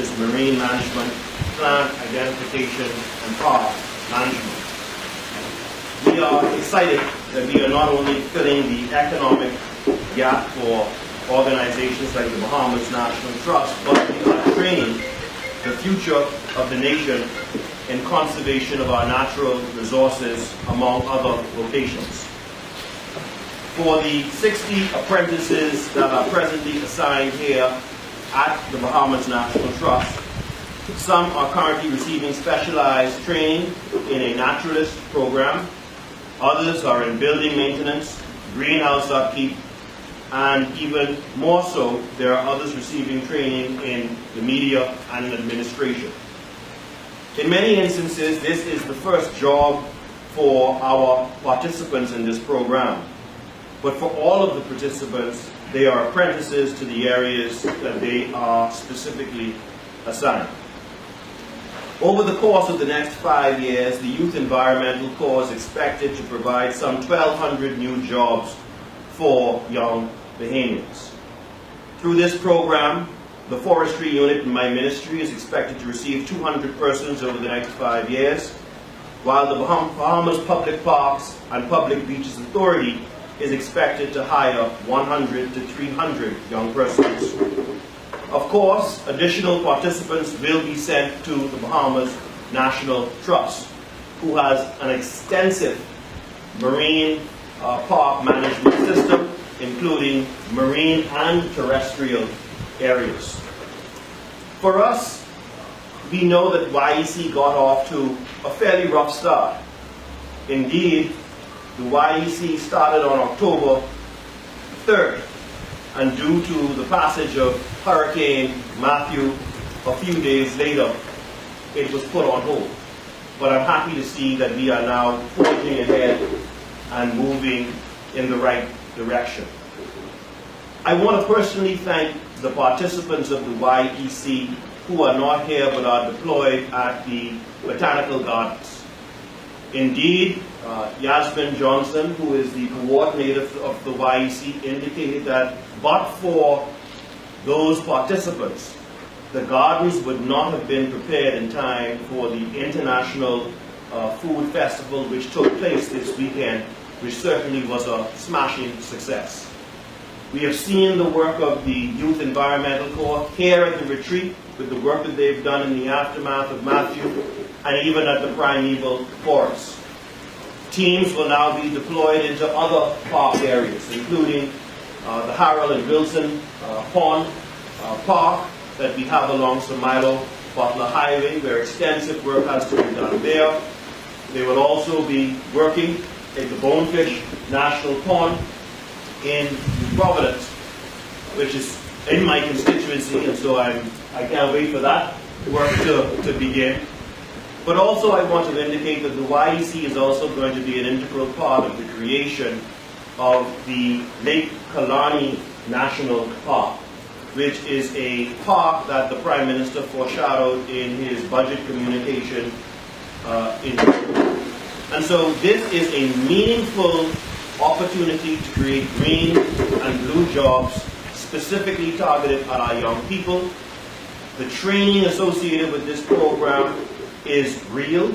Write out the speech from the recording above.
as marine management, plant identification, and park management. We are excited that we are not only filling the economic gap for organizations like the Bahamas National Trust, but we are training the future of the nation in conservation of our natural resources, among other locations. For the 60 apprentices that are presently assigned here at the Bahamas National Trust, some are currently receiving specialized training in a naturalist program, others are in building maintenance, greenhouse upkeep, and even more so, there are others receiving training in the media and in administration. In many instances, this is the first job for our participants in this program. But for all of the participants, they are apprentices to the areas that they are specifically assigned. Over the course of the next 5 years, the Youth Environmental Corps is expected to provide some 1,200 new jobs for young Bahamians. Through this program, the forestry unit in my ministry is expected to receive 200 persons over the next 5 years, while the Bahamas Public Parks and Public Beaches Authority is expected to hire 100 to 300 young persons. Of course, additional participants will be sent to the Bahamas National Trust, who has an extensive marine park management system, including marine and terrestrial areas. For us, we know that YEC got off to a fairly rough start. Indeed, the YEC started on October 3rd, and due to the passage of Hurricane Matthew a few days later, it was put on hold. But I'm happy to see that we are now forging ahead and moving in the right direction. I want to personally thank the participants of the YEC who are not here but are deployed at the Botanical Gardens. Indeed, Yasmin Johnson, who is the coordinator of the YEC, indicated that but for those participants, the gardens would not have been prepared in time for the International Food Festival which took place this weekend, which certainly was a smashing success. We have seen the work of the Youth Environmental Corps here at the retreat, with the work that they've done in the aftermath of Matthew, and even at the primeval forest. Teams will now be deployed into other park areas, including the Harold and Wilson Pond Park that we have along Samilo Butler Highway, where extensive work has to be done there. They will also be working at the Bonefish National Pond in Providence, which is in my constituency, and so I can't wait for that work to begin. But also I want to indicate that the YEC is also going to be an integral part of the creation of the Lake Kalani National Park, which is a park that the Prime Minister foreshadowed in his budget communication in June. And so this is a meaningful opportunity to create green and blue jobs specifically targeted at our young people. The training associated with this program is real.